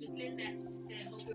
just little messages to say, I hope you're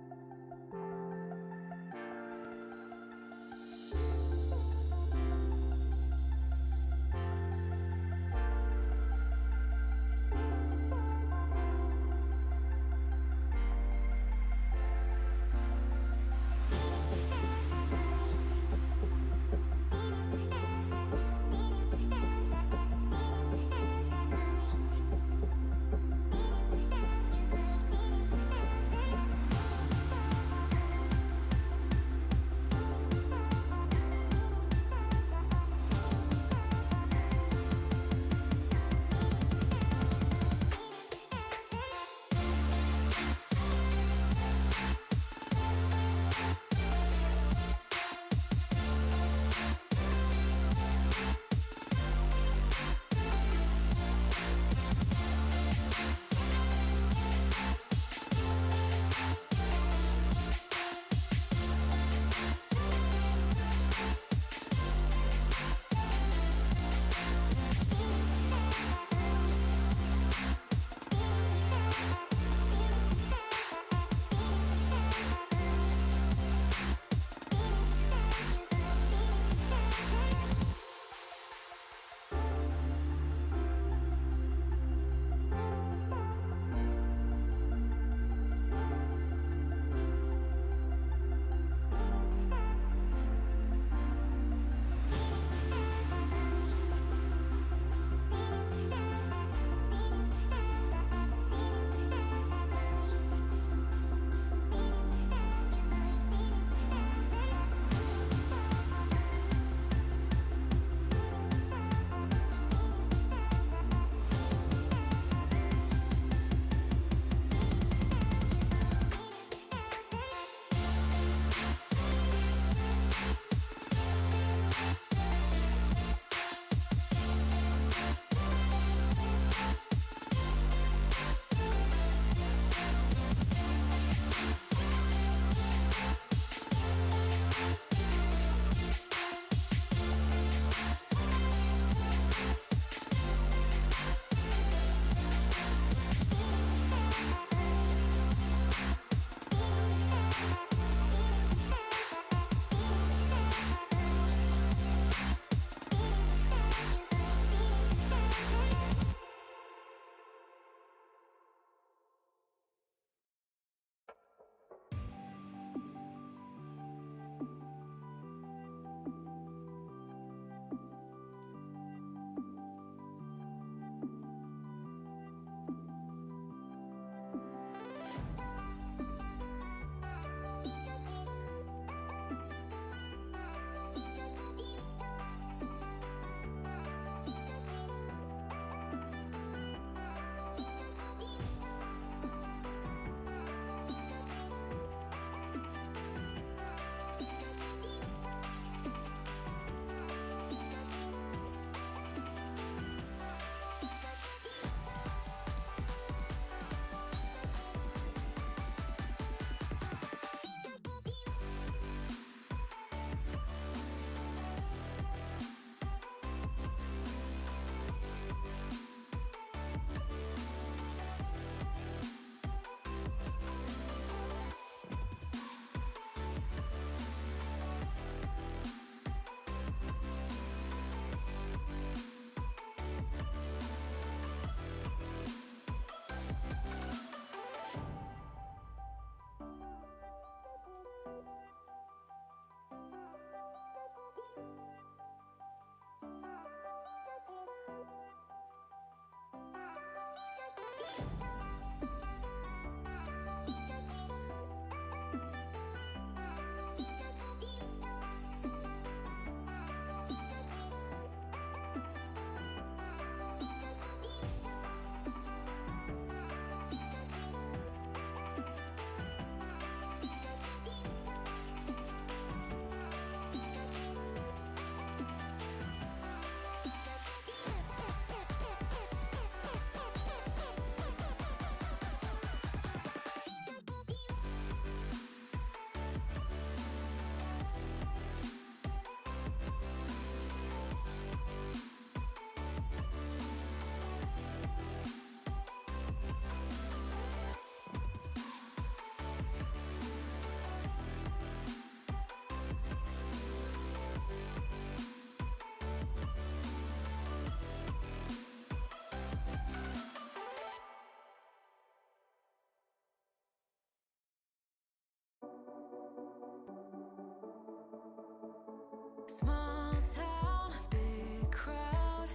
Small town, big crowd,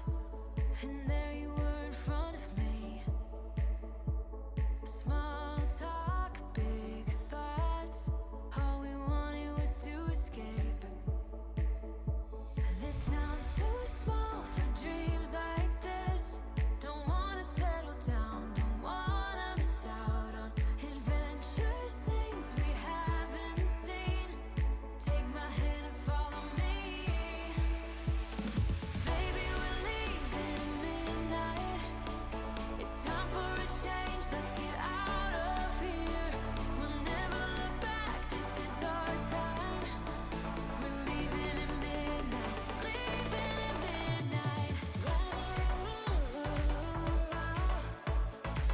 and there you were in front of me. Small talk, big thoughts, all we wanted was to escape. This sounds too small for dreams like this. Don't wanna settle down, don't wanna miss out on adventures, things we haven't seen. Take my hand and follow me. Baby, we're leaving at midnight. It's time for a change, let's get out of here. We'll never look back, this is our time. We're leaving at midnight, leaving at midnight.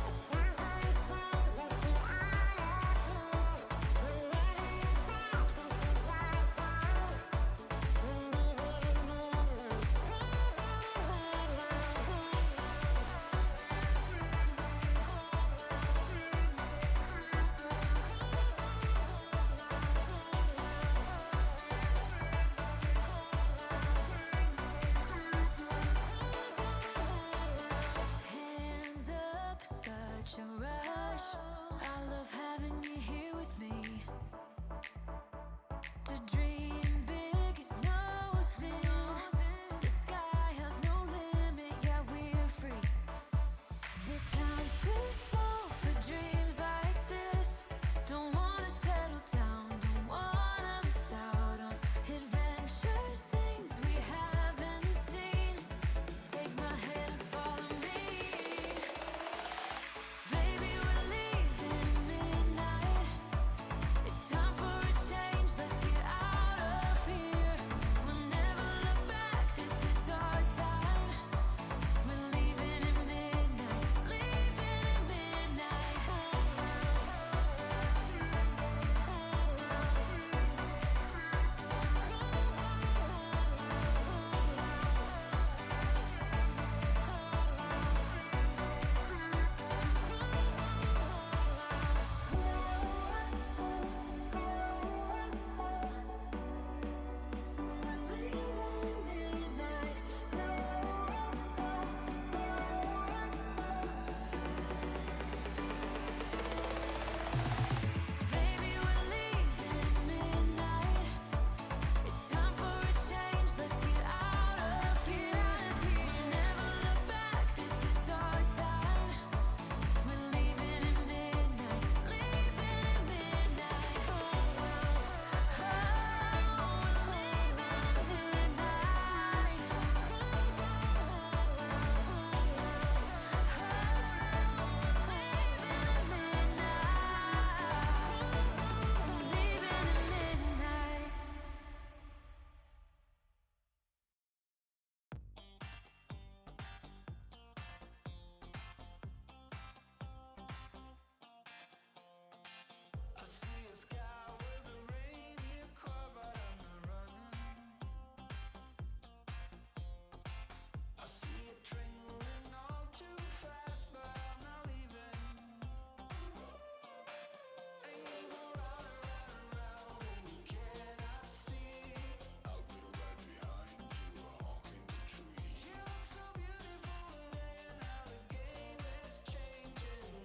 It's time for a change, let's get out Hands up, such a rush. I love having you here with me. To dream big is no sin. The sky has no limit, yeah, we're free. This sounds too small for dreams like this. Don't wanna settle down, don't wanna miss out on adventures, things we haven't seen. Take my hand and follow me. Baby, we're leaving at midnight. It's time for a change, let's get out of here. We'll never look back, this is our time. We're leaving at midnight, leaving at midnight. Baby, we're leaving at midnight. It's time for a change, let's get out of here. We'll never look back, this is our time. We're leaving at midnight, leaving at midnight. Oh, we're leaving at midnight. Leaving at midnight. I see a sky with a reindeer car, but I'm not running. I see a train moving all too fast, but I'm not leaving. And you go round and round and round, and you cannot see. I'll be right behind you, honking the tree. You look so beautiful today, and how the game is changing.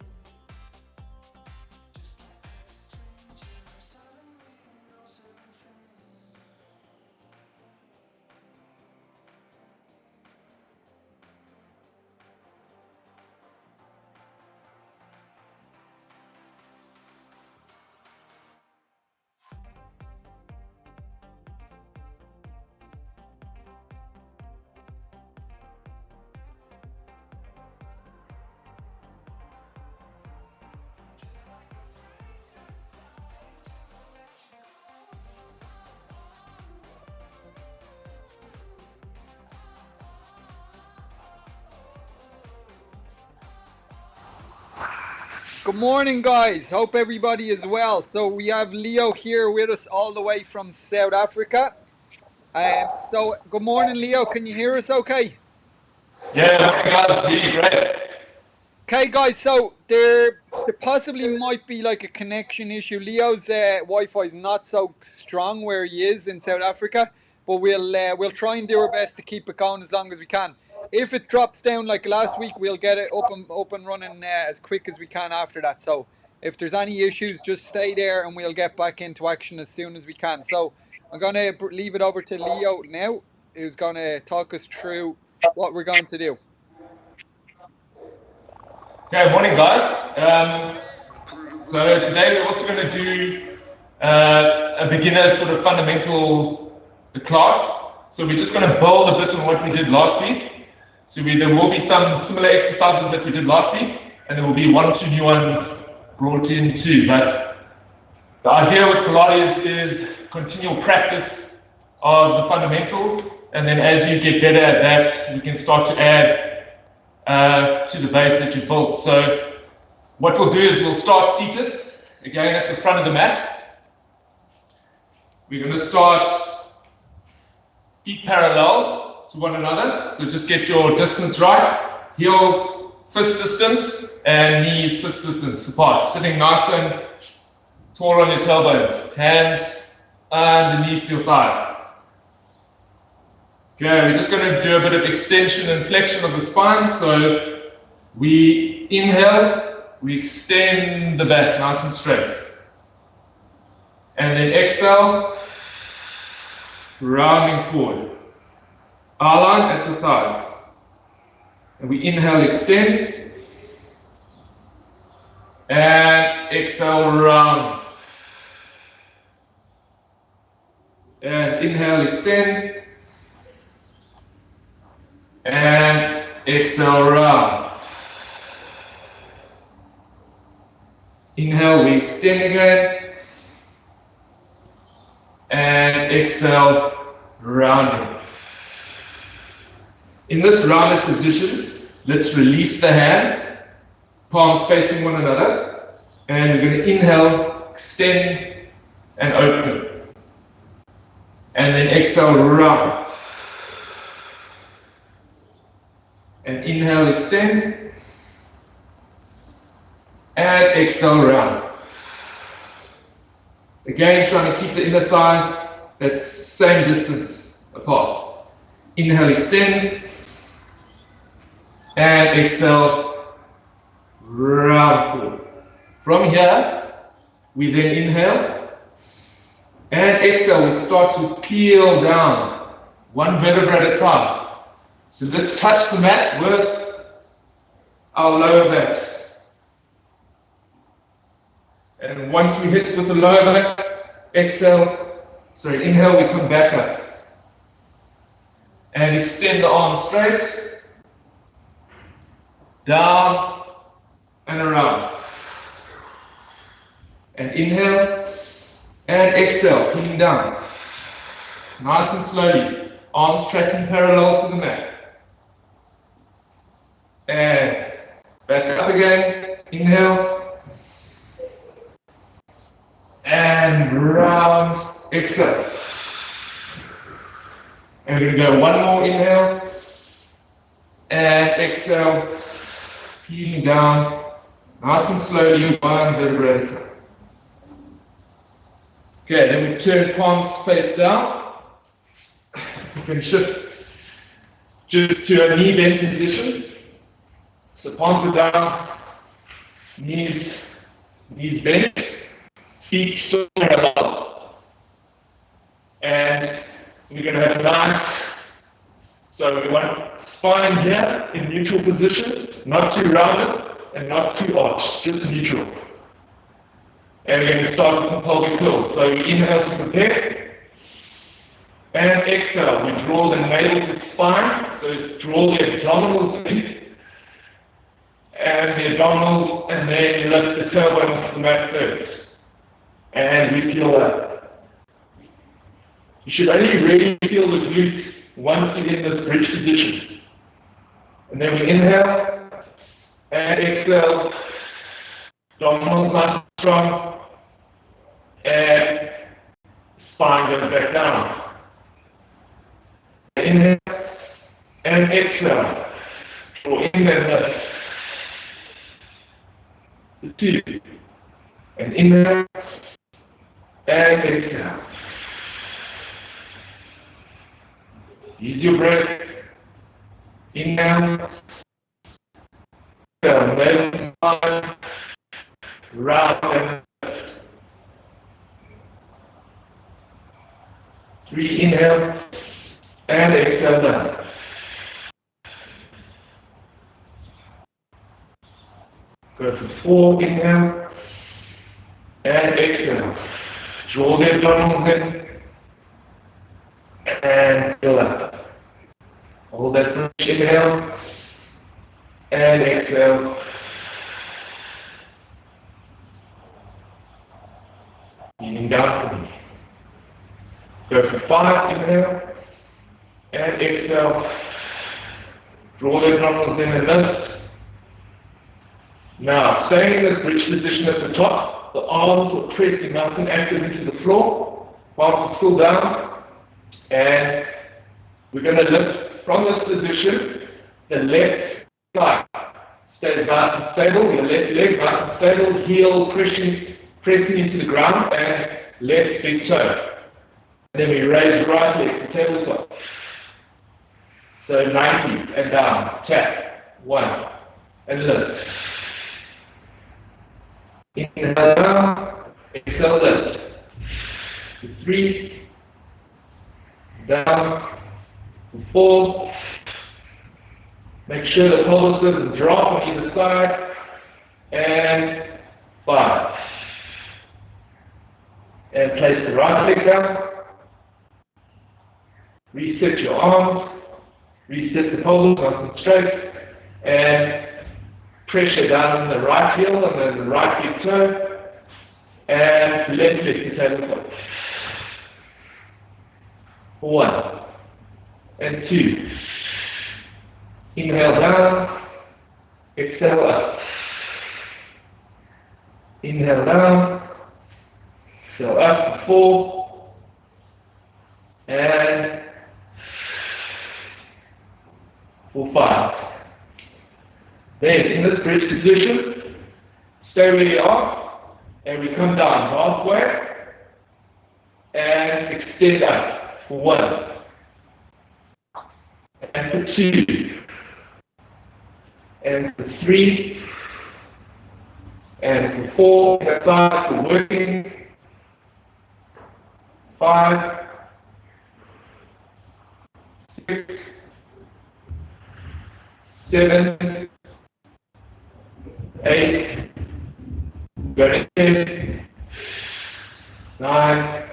Just like a stranger, suddenly you know something. Good morning, guys. Hope everybody is well. So we have Leo here with us all the way from South Africa. So good morning, Leo. Can you hear us okay? Yeah, guys, really great. Okay, guys. So there possibly might be like a connection issue. Leo's Wi-Fi is not so strong where he is in South Africa. but we'll try and do our best to keep it going as long as we can. If it drops down like last week, we'll get it up and running as quick as we can after that. So if there's any issues, just stay there and we'll get back into action as soon as we can. So I'm going to leave it over to Leo now, who's going to talk us through what we're going to do. Okay, morning guys. So today we're also going to do a beginner sort of fundamental class. So we're just going to build a bit on what we did last week. So there will be some similar exercises that we did last week, and there will be 1 or 2 new ones brought in too. But the idea with Pilates is continual practice of the fundamentals, and then as you get better at that, you can start to add to the base that you've built. So what we'll do is we'll start seated, again at the front of the mat. We're going to start feet parallel to one another, so just get your distance right. Heels fist distance and knees fist distance apart, sitting nice and tall on your tailbones, hands underneath your thighs. Okay, we're just going to do a bit of extension and flexion of the spine. So we inhale, we extend the back nice and straight. And then exhale, rounding forward. R-line at the thighs. And we inhale, extend. And exhale, round. And inhale, extend. And exhale, round. Inhale, we extend again. And exhale, rounding. In this rounded position, let's release the hands, palms facing one another, and we're going to inhale, extend, and open. And then exhale, round. And inhale, extend, and exhale, round. Again, trying to keep the inner thighs that same distance apart. Inhale, extend, and exhale, round forward. From here, we then inhale, and exhale, we start to peel down, one vertebra at a time. So let's touch the mat with our lower backs. And once we hit with the lower back, inhale, we come back up. And extend the arms straight, down and around. And inhale, and exhale, peeling down. Nice and slowly, arms tracking parallel to the mat. And back up again, inhale. And round, exhale. And we're going to go one more inhale. And exhale, peeling down, nice and slowly, one vertebra at a time. Okay, then we turn palms face down. You can shift just to a knee bend position. So palms are down, knees bent, feet still parallel. And we're going to have a nice, so we want spine here in neutral position, not too rounded and not too arched, just neutral. And we're going to start with some pelvic curls. So we inhale to prepare, and exhale. We draw the navel to the spine, so draw the abdominals in, and the abdominals, and then you lift the tailbone off the mat first. And we peel up. You should only really feel the glutes once you get this bridge position. And then we inhale, and exhale, abdominals nice and strong, and spine goes back down. Inhale, and exhale, draw in and lift. The two, and inhale, and exhale. Use your breath. Inhale. Exhale. Navel round and left. 3 inhale and exhale down. Go for 4 inhale and exhale. Draw the abdominals in and fill out. Hold that for inhale and exhale. Leaning down for me. Go for 5 inhale and exhale. Draw the abdominals in and lift. Now, staying in this bridge position at the top, the arms will press the mountain active into the floor, palms are still down, and we're going to lift from this position. The left side stays nice and stable, the left leg nice and stable, heel pressing into the ground, and left big toe. And then we raise right leg to tabletop. So 90 and down, tap, 1, and lift. Inhale down, exhale lift. 3, down, 4. Make sure the pelvis doesn't drop on either side. And 5. And place the right leg down. Reset your arms. Reset the pelvis nice and straight. And pressure down on the right heel and then the right big toe. And left leg to tabletop. 1 and 2. Inhale down, exhale up. Inhale down, exhale up for 4, and for 5. Then in this bridge position, stay where you are, and we come down halfway, and extend up for 1, and for 2, and for 3, and for 4, that side for working, 5, 6, 7, 8, go to 10, 9,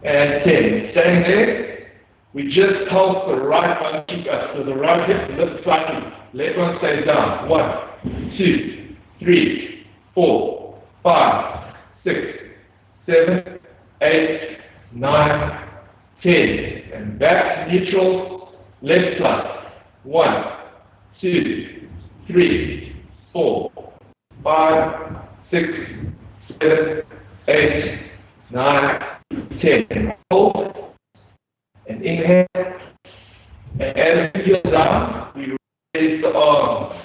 and 10. Staying there, we just pulse the right one cheek up. So the right hip lifts slightly. Left one stays down. 1, 2, 3, 4, 5, 6, 7, 8, 9, 10. And back to neutral. Left side. 1, 2, 3, 4, 5, 6, 7, 8, 9, 10. Hold and inhale. And as we feel down, we raise the arms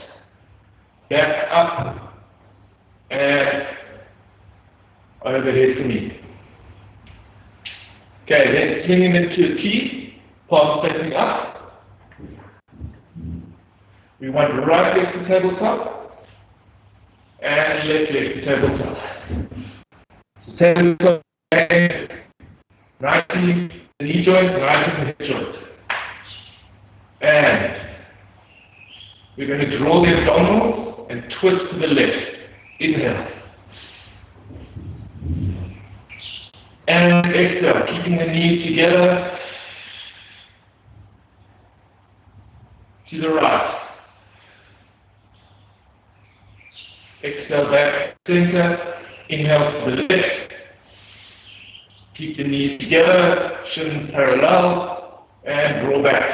back up and overhead to me. Okay, then swinging into a T, palms facing up. We want the right leg to tabletop and left leg to tabletop. So tabletop and right knee, the knee joint, right knee, the hip joint. And we're going to draw the abdominals and twist to the left. Inhale. And exhale, keeping the knees together. To the right. Exhale back, center. Inhale to the left. Keep the knees together, shins parallel, and draw back.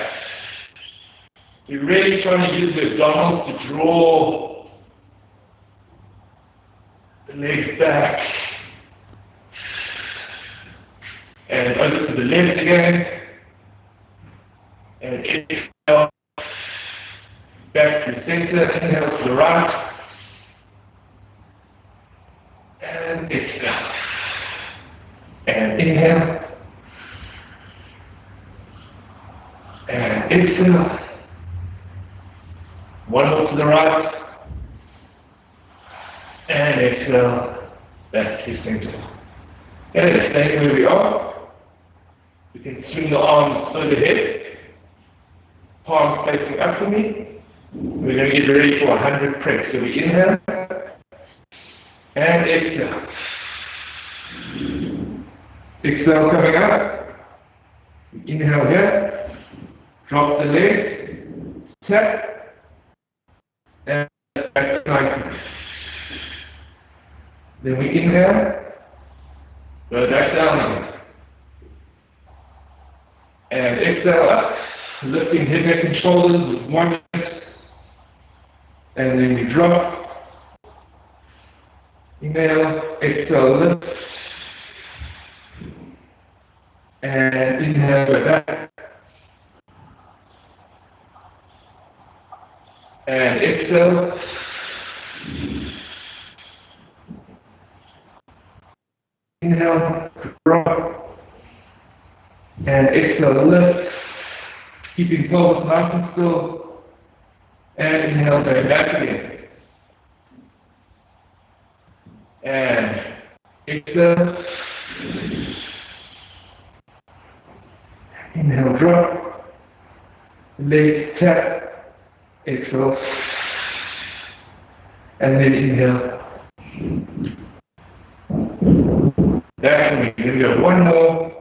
We're really trying to use the abdominals to draw the legs back. And over to the left again. And exhale. Back to the center. Inhale to the right. And exhale. And inhale. exhale. One more to the right. And exhale. Back to center. Okay, staying where we are. You can swing the arms overhead. Palms facing up for me. We're going to get ready for 100 preps. So we inhale. And exhale. Exhale coming up. Inhale here. Drop the legs. Tap. And back to 90. Then we inhale. Go back down again. And exhale up. Lifting head, neck, and shoulders with 1 minute. And then we drop. Inhale, exhale, lift. And inhale, go back. And exhale. Inhale, drop. And exhale, lift. Keeping pelvis nice and still. And inhale, go back again. And exhale. Inhale, drop. Legs tap. Exhale. And then inhale. Back and we're going to go one more.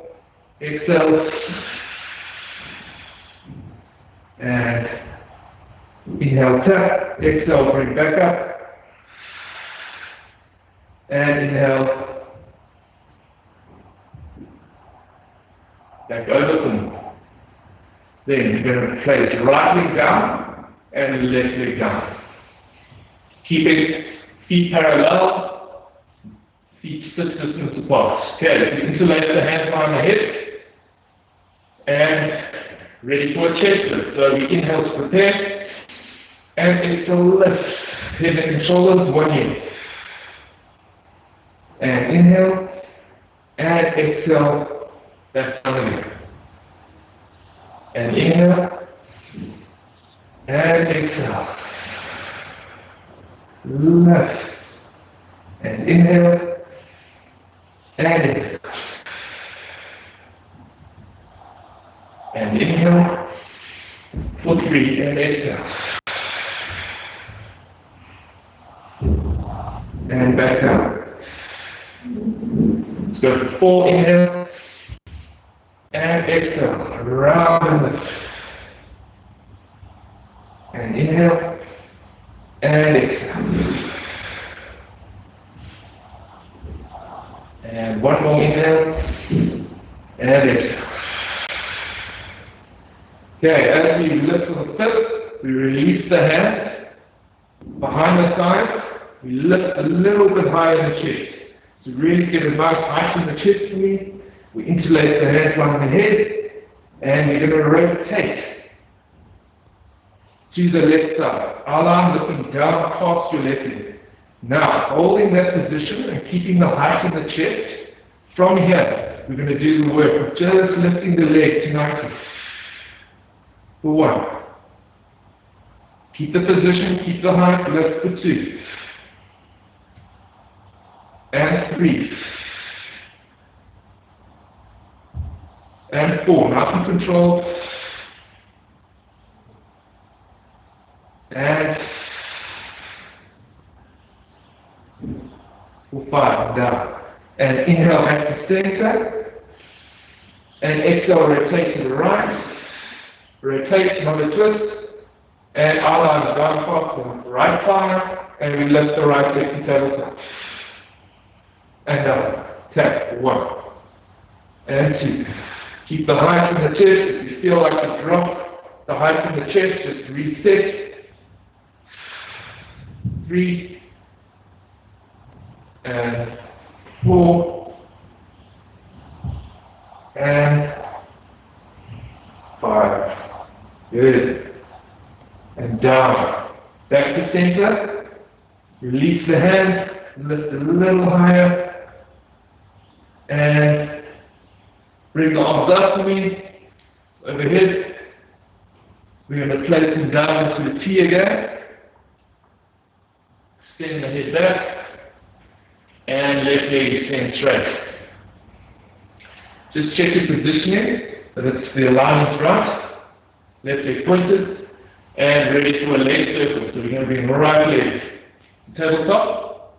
Exhale. And inhale, tap. Exhale, bring back up. And inhale. Back over some. Then you're going to place right leg down and left leg down. Keeping feet parallel, feet split distance apart. Okay, you interlace the hands behind the head. And ready for a chest lift. So we inhale to prepare. And exhale, lift. Head, neck, and shoulders, 1 year. And inhale, and exhale, back down again. And inhale, and exhale. Lift. And inhale, and exhale. And inhale, for 3, and exhale. And back down. Let's go for 4, inhale, and exhale, round and lift. And inhale, and exhale. And one more inhale, and exhale. Okay, as we lift from the fifth, we release the hands behind the thighs. We lift a little bit higher in the chest. To really get a nice height in the chest for me, we interlace the hands behind the head, and we're going to rotate to the left side. Our arm looking down past your left leg. Now, holding that position and keeping the height in the chest, from here, we're going to do the work of just lifting the leg to 90. For 1. Keep the position, keep the height, lift for 2. And 3. And 4. Nice and controlled. And for 5. Down. And inhale back to center. And exhale, rotate to the right. Rotate, another twist. And outline the down past the right thigh. And we lift the right leg to tabletop. And down. Tap. 1. And 2. Keep the height in the chest. If you feel like you drop the height in the chest, just reset. 3. And 4. And 5. Good. And down. Back to center. Release the hands. Lift a little higher. And bring the arms up to me, overhead, We're going to place them down into the T again. Extend the head back. And left leg extend straight. Just check your positioning, that it's the alignment right. Left leg pointed. And ready for a leg circle. So we're going to bring right leg to tabletop.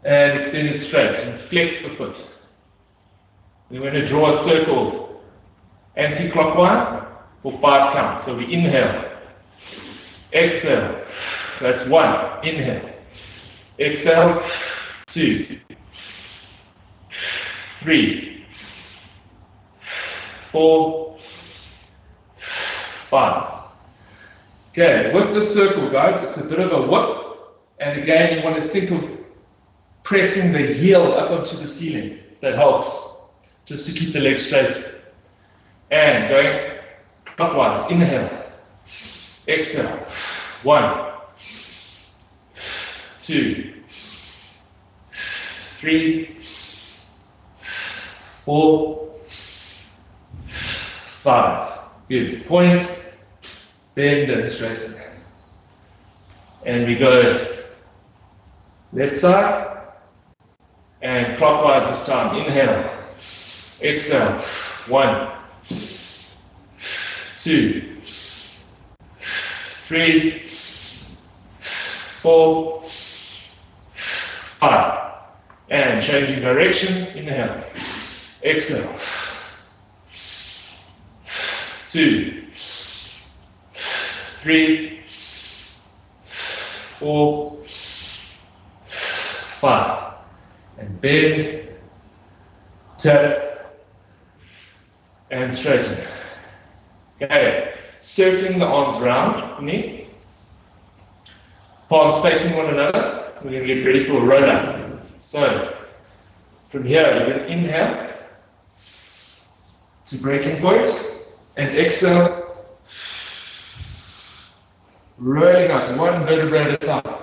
And extend it straight. And flex the foot. We're going to draw a circle anti-clockwise for 5 counts. So we inhale. Exhale. That's 1. Inhale. Exhale. 2. 3. 4. 5. Okay, with the circle, guys, it's a bit of a whip. And again, you want to think of pressing the heel up onto the ceiling. That helps, just to keep the legs straight. And going clockwise. Inhale. Exhale. 1. 2. 3. 4. 5. Good. Point. Bend and straighten. And we go left side and clockwise this time. Inhale. Exhale. 1. 2. 3. 4. 5. And changing direction. Inhale. Exhale. 2. 3. 4. 5. And bend, tap, and straighten. Okay, circling the arms round for me. Palms facing one another. We're going to get ready for a roll up. So, from here, you're going to inhale to breaking points and exhale, rolling up one vertebrae at a time.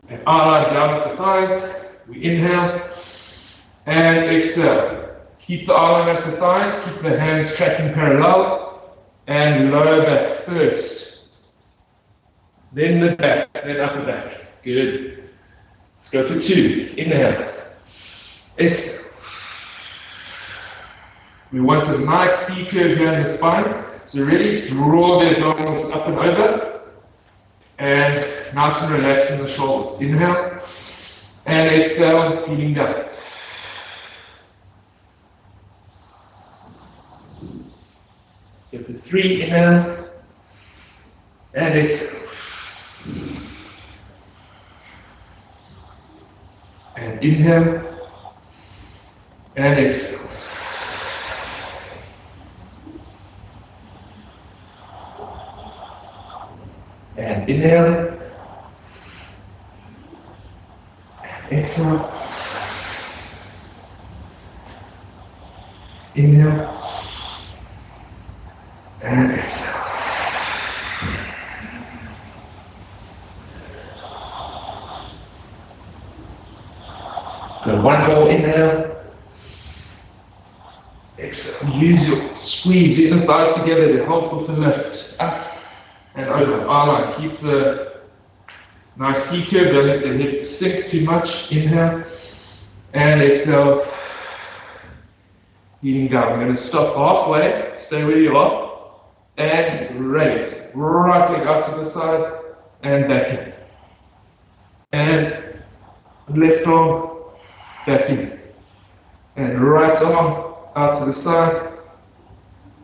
And arm down at the thighs. We inhale and exhale. Keep the arm at the thighs, keep the hands tracking parallel, and lower back first. Then the back, then upper back. Good. Let's go for 2. Inhale. Exhale. We want a nice C curve here in the spine. So ready? Draw the abdominals up and over. And nice and relaxed in the shoulders. Inhale. And exhale, feeling down. So for 3, inhale. And exhale. And inhale. And exhale. And inhale. And exhale. Inhale. And exhale. Good. One more inhale. Exhale. Use your squeeze your inner thighs together to help with the lift. Up and over. R-line. Keep the nice C curve. Don't let the hip sink too much. Inhale. And exhale. Heating down. We're going to stop halfway. Stay where you are. And raise. Right leg out to the side. And back in. And left arm. Back in. And right arm out to the side.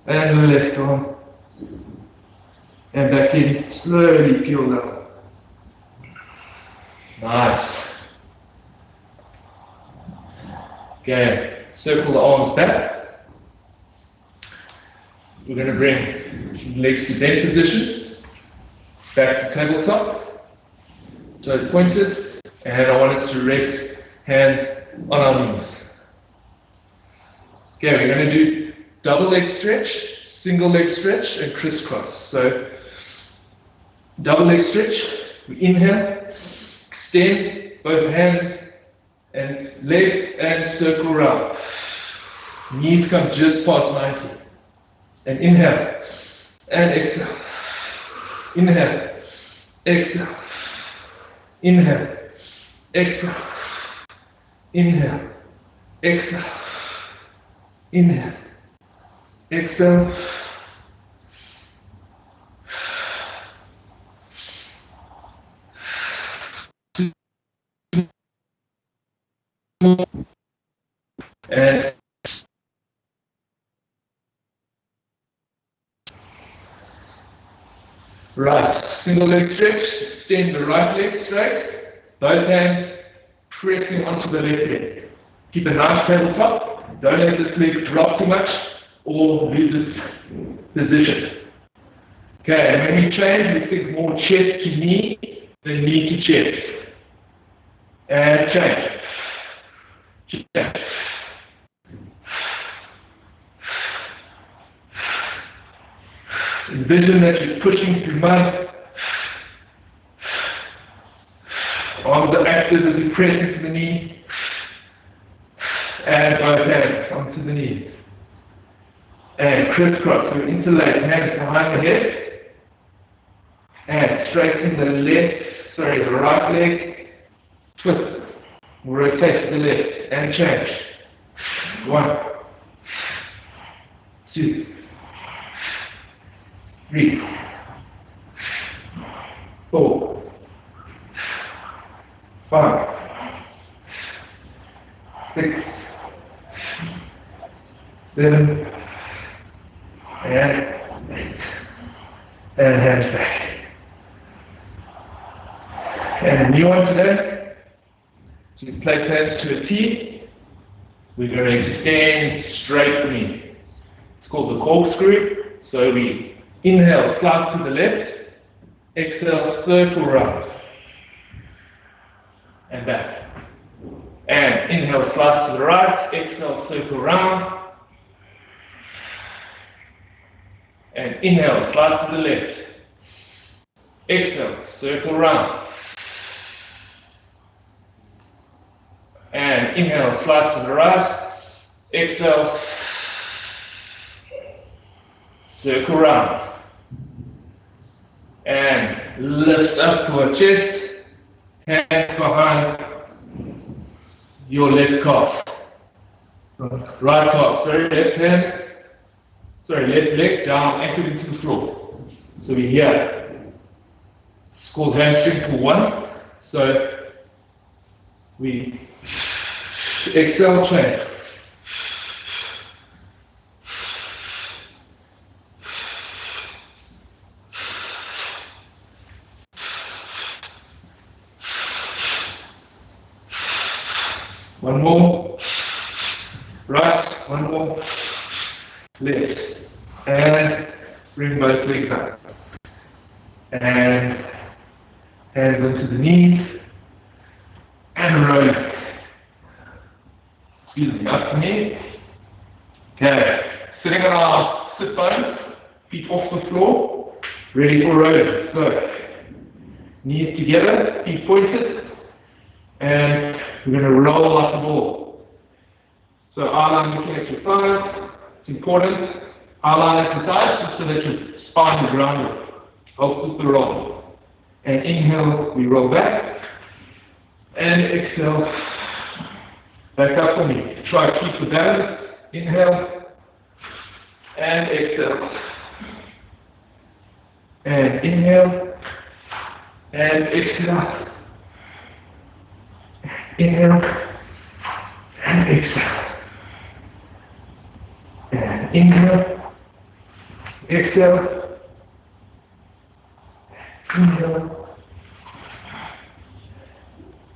And left arm. And back in. Slowly peel down. Nice. Okay. Circle the arms back. We're going to bring legs to bend position. Back to tabletop. Toes pointed. And I want us to rest hands on our knees. Okay, we're going to do double leg stretch, single leg stretch, and crisscross. So, double leg stretch, we inhale, extend both hands and legs and circle round. Knees come just past 90. And inhale, and exhale. Inhale, exhale, inhale, exhale, inhale, exhale, inhale, exhale. And right, single leg stretch, extend the right leg straight, both hands pressing onto the left leg. Keep a nice tabletop, don't let this leg drop too much or lose its position. Okay, and when we train, we think more chest to knee than knee to chest. And change. Change. Envision that you're pushing through mud. Arms are active as you press into the knee. And both hands onto the knees. And crisscross. So interlace hands behind the head. And straighten the right leg. Twist. Rotate to the left. And change. 1, 2, 3, 4, 5, 6, 7, and 8. And hands back. And a new one today. So you place hands to a T. We're going to extend straight the knee. It's called the corkscrew. So we inhale, slide to the left. Exhale, circle round. And back. And inhale, slide to the right. Exhale, circle round. And inhale, slide to the left. Exhale, circle round. And inhale, slice to the right. Exhale, circle round. And lift up to our chest. Hands behind your left calf. Right calf, left hand. Left leg down, anchored into the floor. So we're here. It's called hamstring pull 1. So we exhale, change. One more. Right, one more. Left. And bring both legs up. And hands into the knees. And roll. Excuse me, up the knee. Okay. Sitting on our sit bones, feet off the floor, ready for rolling. So, knees together, feet pointed, and we're going to roll like a ball. So outline looking at your thighs, it's important. Outline exercise just so that your spine is grounded. Helps with the roll. And inhale, we roll back. And exhale, back up for me. Try to keep the balance. Inhale. And exhale. And inhale. And exhale. Inhale. And exhale. And inhale. Exhale. Inhale.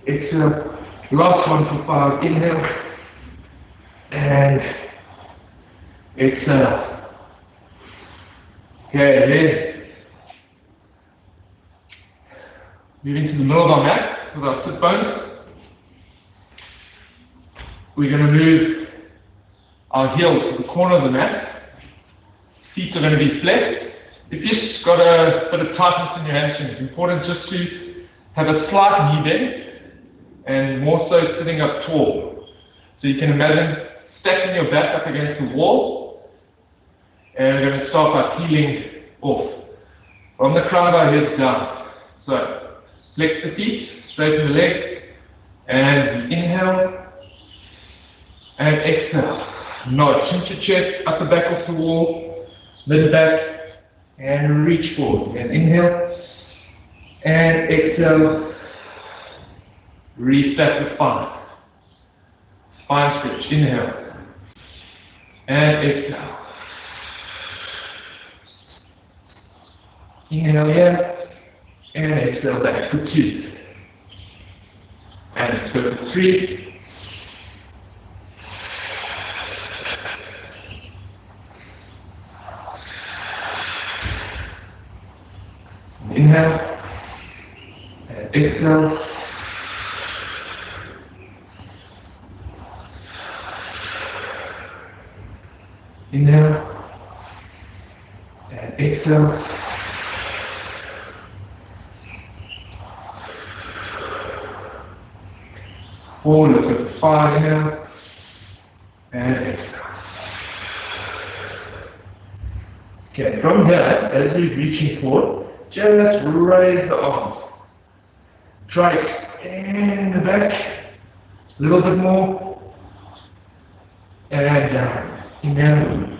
Exhale. Last one for 5. Inhale. And exhale. Okay, then moving to the middle of our mat with our sit bones. We're going to move our heels to the corner of the mat. Feet are going to be flat. If you've got a bit of tightness in your hamstring, it's important just to have a slight knee bend and more so sitting up tall. So you can imagine stacking your back up against the wall, and we're going to start by peeling off. From the crown of our heads down. So, flex the feet, straighten the legs, and inhale, and exhale. Nod, hinge your chest, upper back off the wall, mid back, and reach forward. And inhale, and exhale, reset the spine. Spine stretch, inhale, and exhale. Inhale here, and exhale back for 2. And let's go for 3. Inhale, and exhale. Inhale, and exhale. Forward, let's go for 5, inhale, and exhale. Okay, from here, as you're reaching forward, just raise the arms. Try extend the back, a little bit more, and down. Inhale,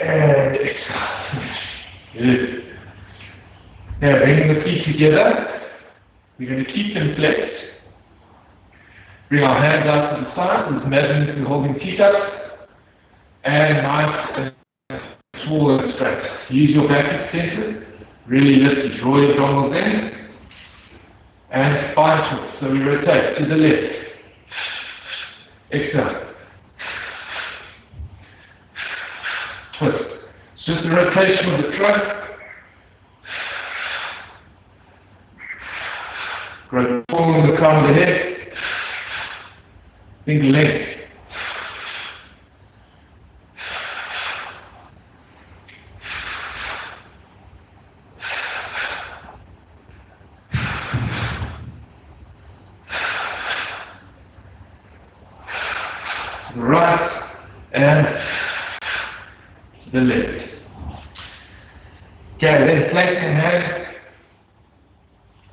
and exhale. Good. Now, bringing the feet together, we're going to keep them flexed. Bring our hands out to the side, so imagine we're holding feet up, and nice and tall and straight. Use your back extensor, really lift to draw your abdominals in, and spine twist. So we rotate to the left. Exhale. Twist. It's just a rotation of the trunk. Grow forward in the crown of the head. Think length. Right and the left. Okay, then place your hands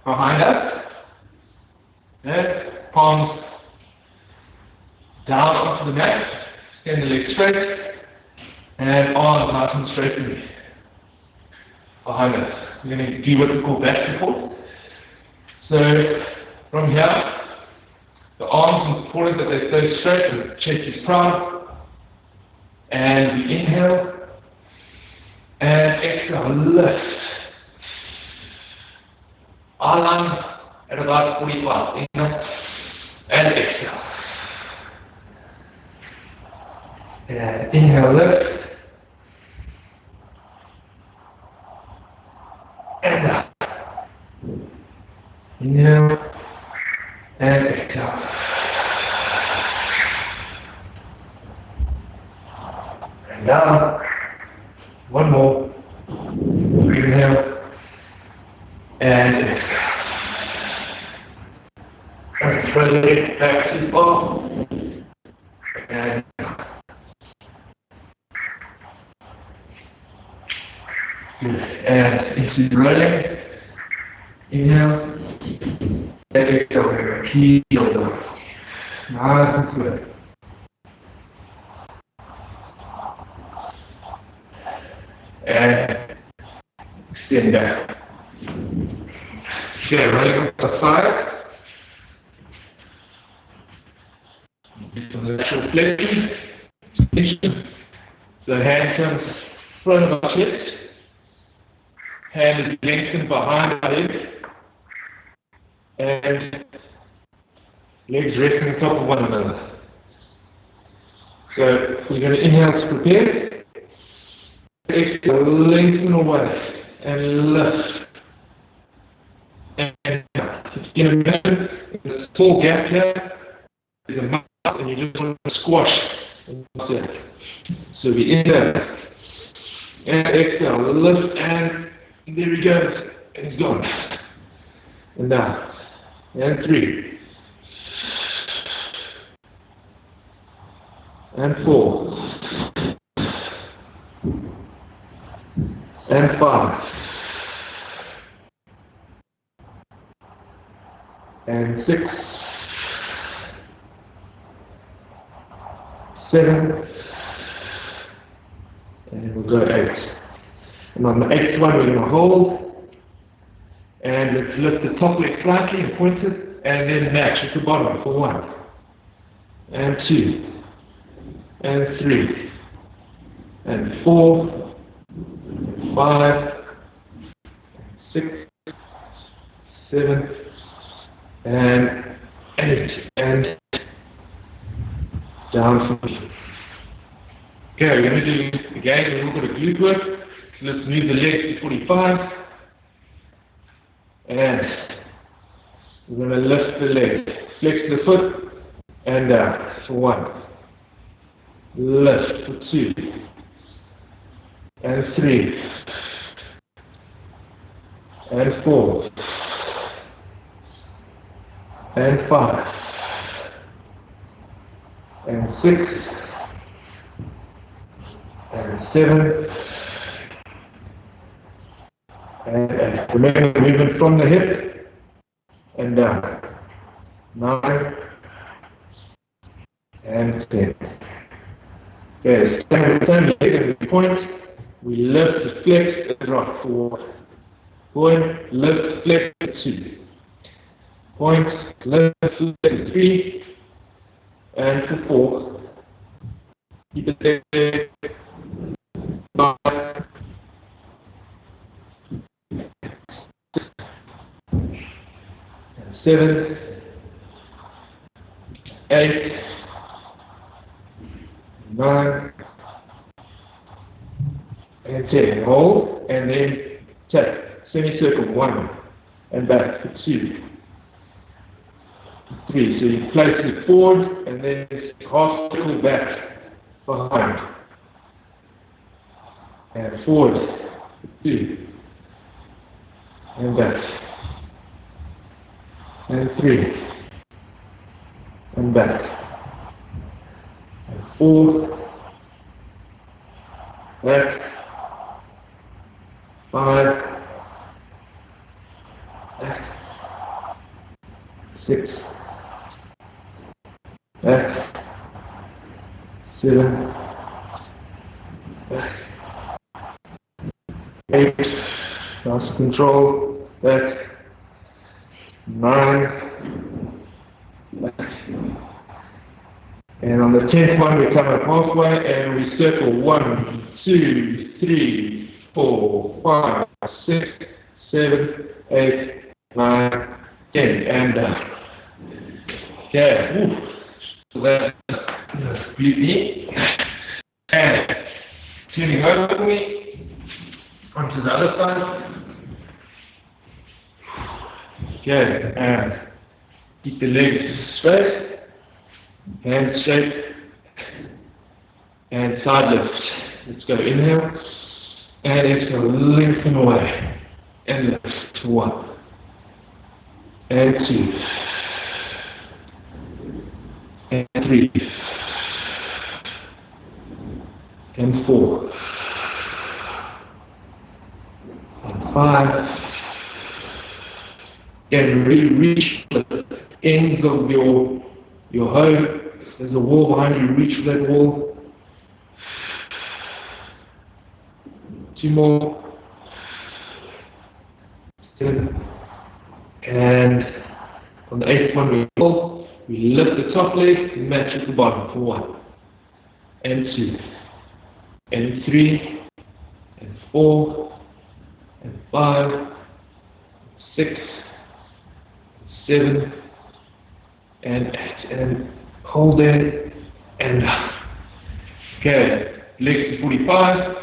behind us. And palms down onto the mat. Extend the legs straight. And arms nice and straight behind us. We're going to do what we call back support. So from here, the arms are important that they stay straight, the chest is proud. And we inhale. And exhale, lift. Our lungs at about 45. Inhale. And exhale. And inhale, lift. And up. Inhale. And exhale. And down. One more. Inhale. And exhale. And throw the leg back to the bar. And good. And into the rolling. Inhale. And exhale. Heel down. Nice and slow. And extend down. Okay, rolling up the side. Do some lateral flexion. So hand comes front of our chest. Hand is lengthened behind our head. And legs resting on top of one another. So we're going to inhale to prepare. Exhale, lengthen away and lift. And in a minute, there's a small gap here. There's a mouth, and you just want to squash. So we inhale and exhale, lift, and there he goes, and he's gone. And down, and 3, and 4. 6, 7, and we'll go 8. And on the 8th one, we're going to hold, and let's lift the top leg slightly and point it, and then match at the bottom for 1, and 2, and 3, and 4, 5, 6, 7, and 8, and down for me. Okay, we're going to do again a little bit of glute work. So let's move the legs to 45, and we're going to lift the leg, flex the foot, and down for 1, lift for 2, and 3, and 4, and 5, and 6, and 7, and 8. Remember movement from the hip and down. 9 and 10. Okay, same leg at the point. We lift, flex, and rock forward. Point, lift, flex, 2. Point, lift, flex, 3, and for 4. Keep it there. 5, 7, 8, 9, and 10. Hold, and then take semicircle 1, and back for 2, 3. So you place it forward, and then half circle back behind, and forward, 2, and back, and 3, and back, and 4, back, 5, back, 6, back, 7, back, 8, nice control, back, 9, back, and on the 10th one we come up halfway and we circle 1, 2, 3, 4, 5, 6, 7, 8, 9, 10, and down. Okay, so that's beauty. And turning over me onto the other side. Okay, and keep the legs straight, hands straight, and side lift. Let's go inhale, and exhale, lengthen away, and lift to 1, and 2, and 3, and 4, and 5, and reach the ends of your home. There's a wall behind you, reach for that wall. 2 more. And on the 8th one we pull, we lift the top leg and match at the bottom for 1, and 2, and 3, and 4, and 5, 6, 7, and 8, and hold there, and down. Okay, legs to 45,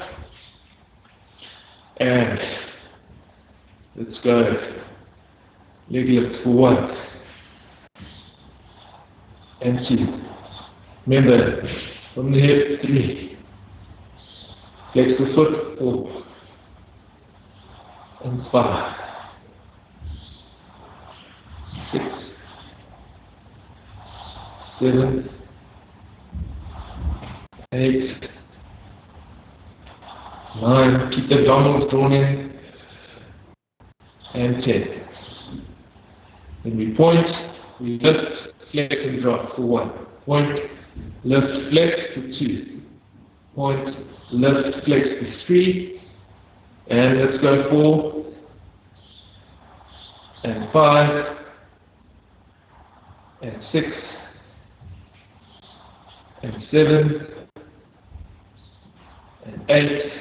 and let's go, leg lift for 1, and 2, remember, from the hip, 3, flex the foot, 4, and 5, 6, 7, 8, 9, keep the abdominals drawn in, and 10. Then we point, We lift, flex, and drop for 1. Point, lift, flex for 2. Point, lift, flex for 3. And let's go 4. And 5. And 6. And 7. And 8.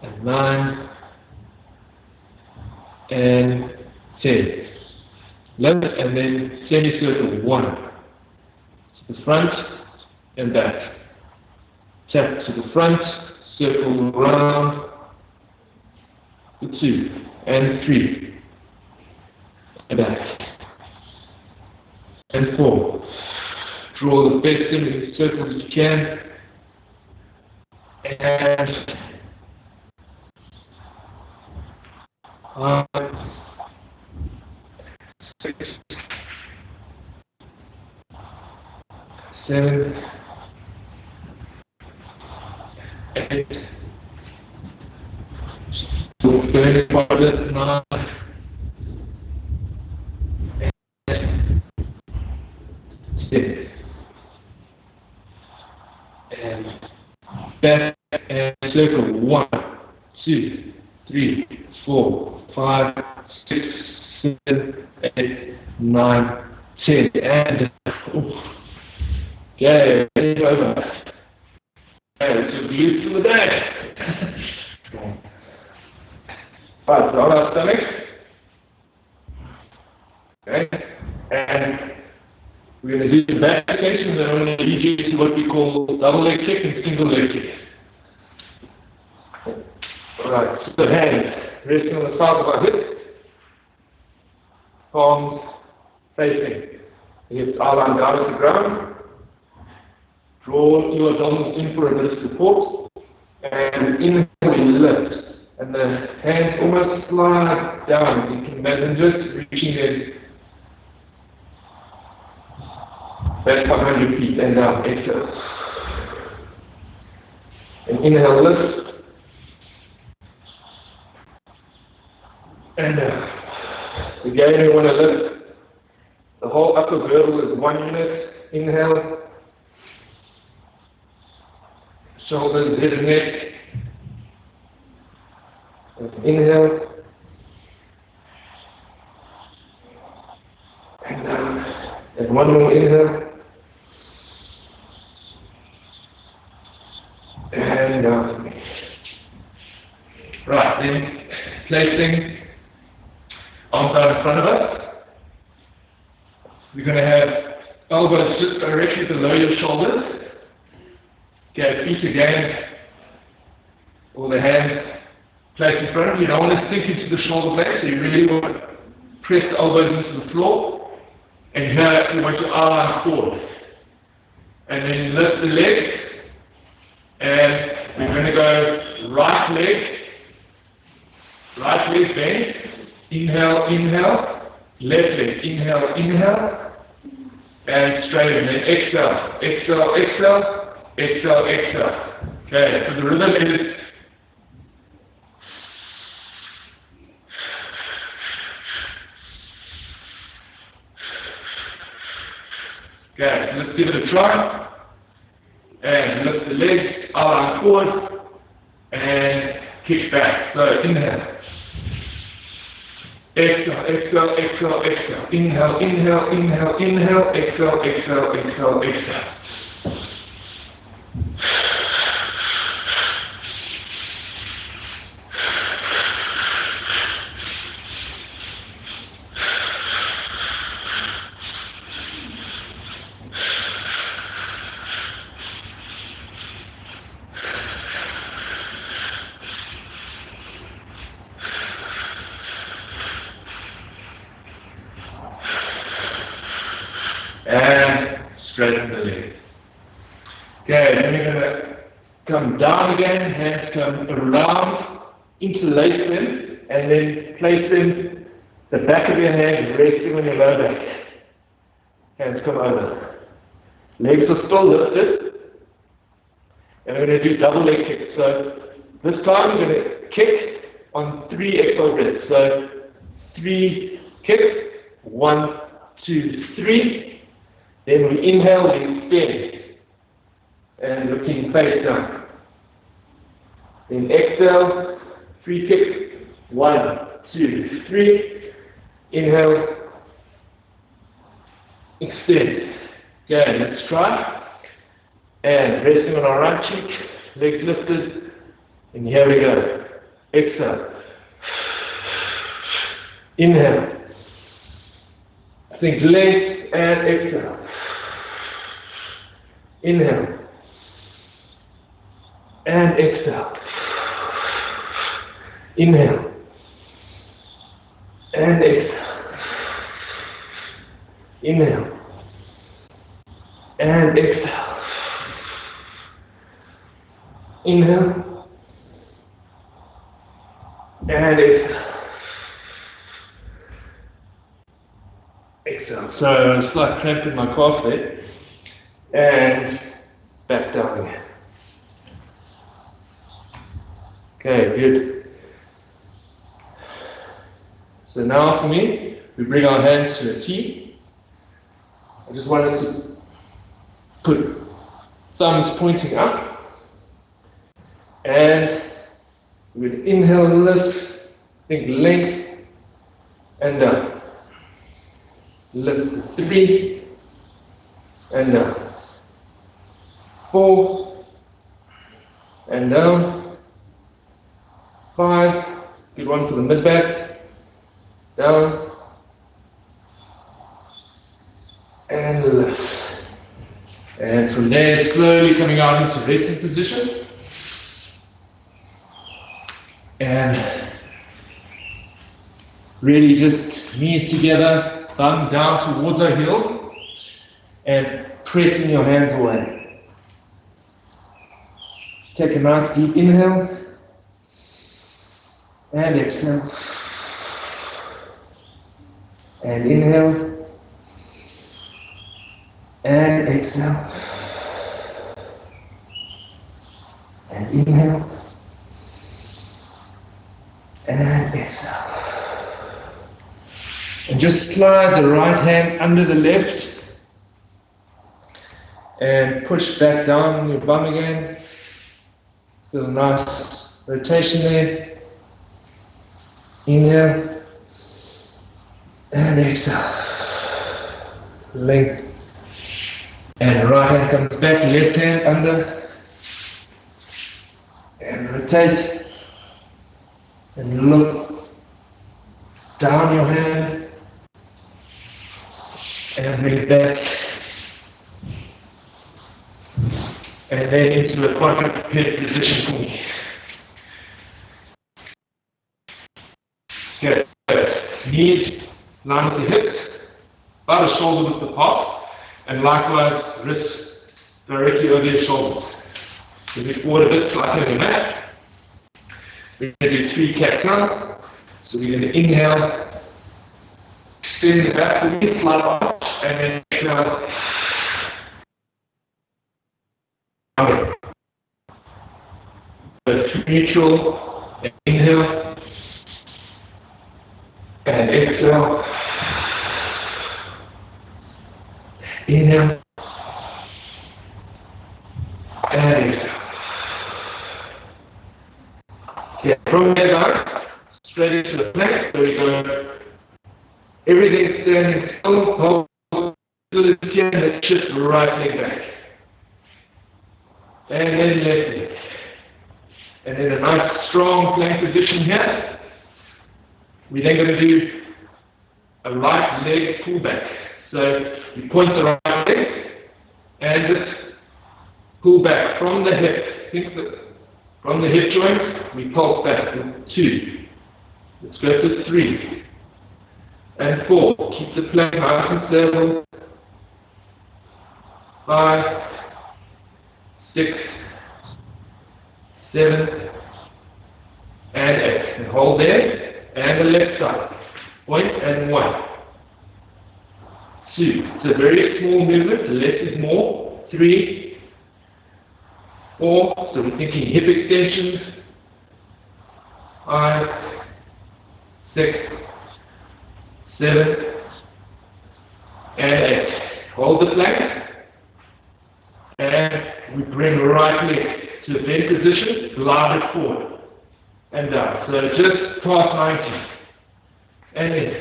And 9. And 10. Lift and then semicircle 1. To the front and back. Tap to the front, circle around for 2 and 3. And back. And 4. Draw the best semicircles you can. And 5, 6, 7, 8, 9, 10. And back and circle 1, 2, 3, 4, 5, 6, 7, 8, 9, 10. And okay, over. Okay, it's a beautiful day. Right, so on our stomach. Okay, and we're going to do the back extensions, and I'm going to lead you to what we call double leg kick and single leg kick. Alright, so hands resting on the side of our hips, palms facing, hips outline down to the ground. Draw your abdominals in for a bit of support, and inhale, we lift, and the hands almost slide down. You can imagine just reaching it back behind your feet and down. Exhale. And inhale, lift. And again, we want to lift. The whole upper girdle is 1 unit. Inhale. Shoulders, head and neck. Inhale. And down. And one more inhale. And down. Right, then placing arms out in front of us. We're going to have elbows just directly below your shoulders. Okay, feet again, or the hands placed in front of you. You don't want to sink into the shoulder blades, so you really want to press the elbows into the floor. And here you want your arm forward. And then lift the leg. And we're going to go right leg bend. Inhale, inhale. Left leg, inhale, inhale. And straighten. Then exhale, exhale, exhale. Exhale, exhale. Okay, so the rhythm is okay, so let's give it a try. And lift the legs, arm forward, and kick back. So inhale. Exhale, exhale, exhale, exhale. Inhale, inhale, inhale, inhale. Exhale, exhale, exhale, exhale. And straighten the leg. Okay, then you're going to come down again, hands come around, interlace them, and then place them, the back of your hand resting on your lower back. Hands come over. Legs are still lifted. And we're going to do double leg kicks. So this time we're going to kick on 3 exhale breaths. So 3 kicks, 1, 2, 3. Then we inhale and extend. And looking face down. Then exhale, free kick. 1, 2, 3. Inhale, extend. Okay, let's try. And resting on our right cheek, legs lifted. And here we go. Exhale. Inhale. Think legs and exhale. Inhale. And exhale. Inhale. And exhale. Inhale. And exhale. Inhale. And exhale. Exhale. So a slight cramp in my calf there. And back down again. Okay, good. So now for me, we bring our hands to a T. I just want us to put thumbs pointing up. And we would inhale, lift, think length, and down. Lift for 3, and down. 4, and down. 5, good one for the mid back. Down. And lift. And from there, slowly coming out into resting position. And really just knees together, thumb down towards our heels, and pressing your hands away. Take a nice deep inhale, and exhale, and inhale, and exhale, and inhale, and exhale. And just slide the right hand under the left and push back down on your bum again. Feel a nice rotation there. Inhale and exhale. Length. And right hand comes back, left hand under. And rotate. And look down your hand. And bring it back. And then into a quadruped position for me. Okay, knees line with the hips, about a shoulder width apart, and likewise wrists directly over your shoulders. So move forward a bit, slightly on the mat. We're going to do 3 cat counts. So we're going to inhale, extend the back of the flat arch, and then exhale. Neutral, inhale, and exhale. Inhale, and exhale. Yeah, from there down, straight into the plank. There we go. Everything standing still, hold to the chin, and shift right leg back. And then left leg. And then a nice strong plank position here. We're then going to do a right leg pullback. So we point the right leg and just pull back from the hip. Think that from the hip joint, we pulse back with 2. Let's go for 3. And 4. Keep the plank nice and stable. 5, 6, 7, and 8. And hold there. And the left side. Point and 1. 2. It's a very small movement. Less is more. 3, 4. So we're thinking hip extensions. 5, 6, 7, and 8. Hold the plank, and we bring right leg to the bend position, glide it forward and down. So just past 90, and in,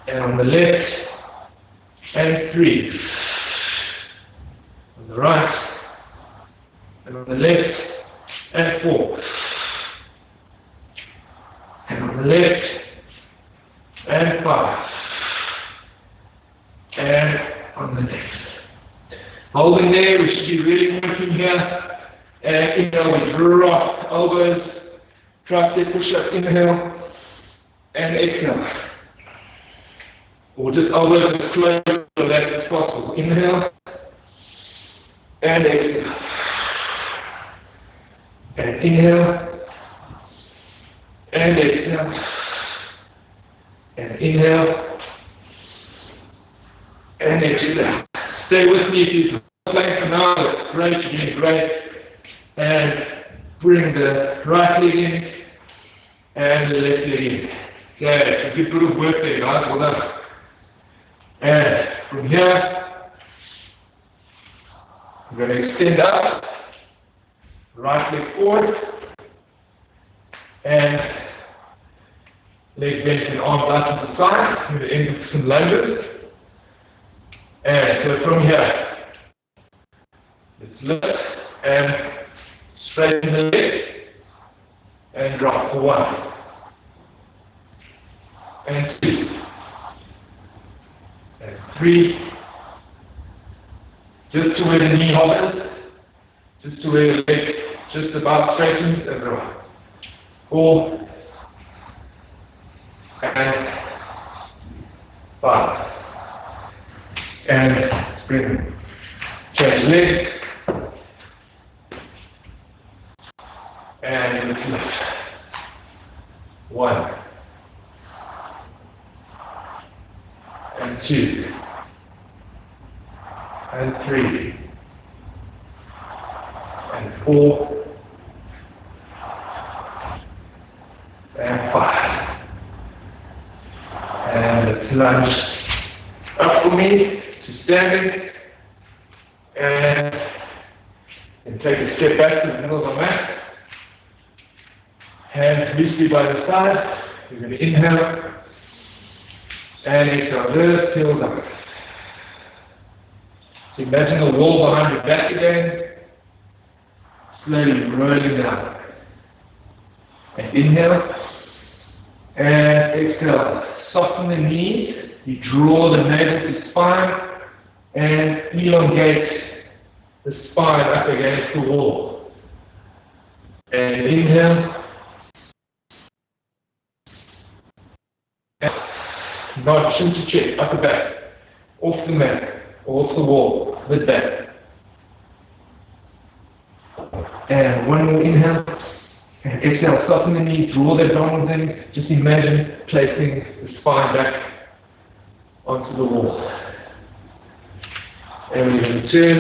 and on the left, and 3, on the right, and on the left, and 4, and on the left, and 5, and on the left. Holding there, we should be really working here. And inhale, we drop elbows, tricep push-up, inhale, and exhale. Or just elbows as close to the left as possible. Inhale, and exhale. And inhale, and exhale. And inhale, and exhale. Stay with me if you're playing for now. That's great, you're doing great. And bring the right leg in and the left leg in. Okay, a good bit of work there, guys. Well done. And from here, we're going to extend up, right leg forward, and leg bent and arms out to the side. We're going to end with some lunges. And so from here, let's lift and straighten the leg and drop for 1 and 2 and 3, just to where the knee hovers, just to where the leg just about straightens and drop. 4 and 5. And spring. Change leg. And let's lift. 1. And 2. And 3. And 4. And 5. And let's lunge up for me. Standing, and take a step back to the middle of the mat. Hands loosely by the side. You're going to inhale and exhale. Lift, heels up. So imagine the wall behind your back again. Slowly rolling down. And inhale and exhale. Soften the knees. You draw the navel to spine. And elongate the spine up against the wall. And inhale. And nod chin to chest, upper back, off the mat, off the wall, mid back. And one more inhale. And exhale, soften the knee, draw the abdominals in. Just imagine placing the spine back onto the wall. And we're going to turn,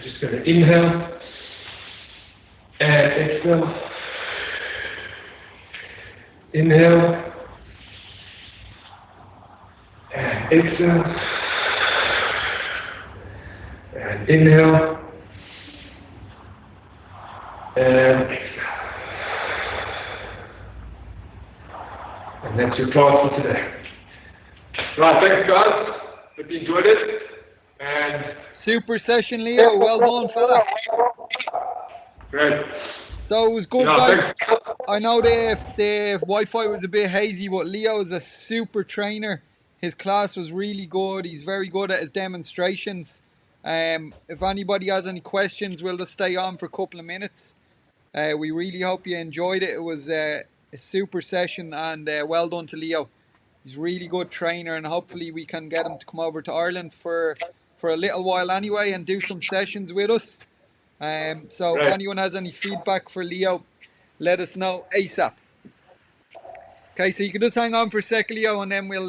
just going to inhale, and exhale, inhale, and exhale, and inhale, and exhale. And that's your class for today. Right, thanks guys, hope you enjoyed it. And super session, Leo. Well done, fella. Great. So it was good, guys. I know the Wi-Fi was a bit hazy, but Leo is a super trainer. His class was really good. He's very good at his demonstrations. If anybody has any questions, we'll just stay on for a couple of minutes. We really hope you enjoyed it. It was a super session, and well done to Leo. He's a really good trainer, and hopefully we can get him to come over to Ireland for a little while anyway and do some sessions with us. So if anyone has any feedback for Leo, let us know ASAP. Okay, so you can just hang on for a sec, Leo, and then we'll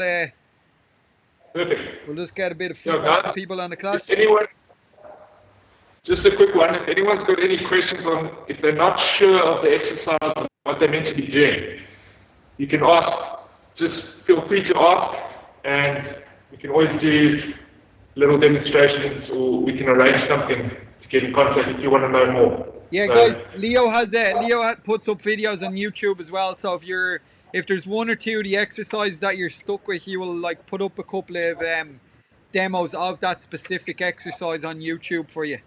perfect. We'll just get a bit of feedback from people on the class. If anyone, just a quick one, if anyone's got any questions on, if they're not sure of the exercise what they're meant to be doing. You can ask, just feel free to ask, and we can always do little demonstrations, or we can arrange something to get in contact if you want to know more. Yeah, So, guys, Leo puts up videos on YouTube as well. So if there's one or two of the exercises that you're stuck with, he will like put up a couple of demos of that specific exercise on YouTube for you.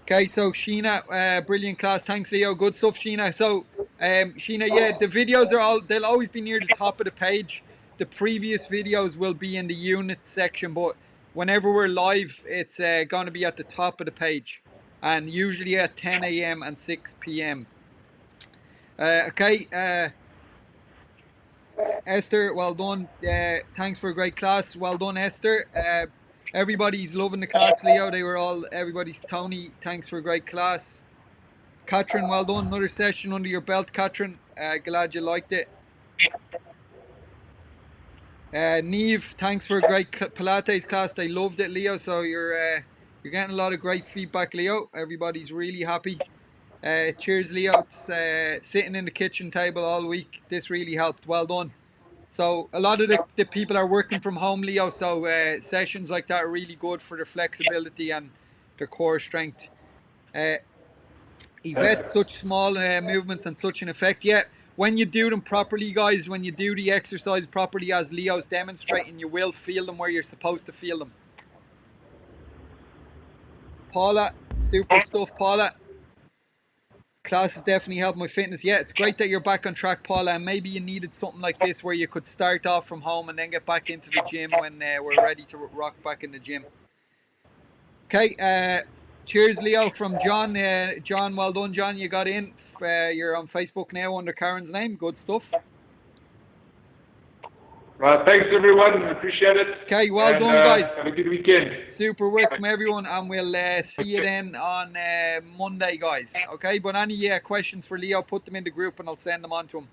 Okay, so Sheena, brilliant class. Thanks, Leo. Good stuff, Sheena. So Sheena, yeah, the videos they'll always be near the top of the page. The previous videos will be in the units section, but whenever we're live, it's going to be at the top of the page, and usually at 10 a.m. and 6 p.m. Okay, Esther, well done. Thanks for a great class. Well done, Esther. Everybody's loving the class, Leo. Everybody's Tony. Thanks for a great class. Katrin, well done. Another session under your belt, Katrin. Glad you liked it. Neve, thanks for a great Pilates class. They loved it, Leo. So you're getting a lot of great feedback, Leo. Everybody's really happy. Cheers, Leo. It's sitting in the kitchen table all week. This really helped. Well done. So a lot of the people are working from home, Leo. So sessions like that are really good for their flexibility and their core strength. Yvette, such small movements and such an effect. Yeah, when you do them properly, guys, when you do the exercise properly as Leo's demonstrating, you will feel them where you're supposed to feel them. Paula, super stuff, Paula. Class has definitely helped my fitness. Yeah, it's great that you're back on track, Paula, and maybe you needed something like this where you could start off from home and then get back into the gym when we're ready to rock back in the gym. Okay, cheers, Leo, from John. John, well done, John. You got in. You're on Facebook now under Karen's name. Good stuff. right, thanks everyone. We appreciate it. Okay, well done, guys. Have a good weekend. Super work from everyone, and we'll see you then on Monday, guys. Okay, but any questions for Leo, put them in the group and I'll send them on to him.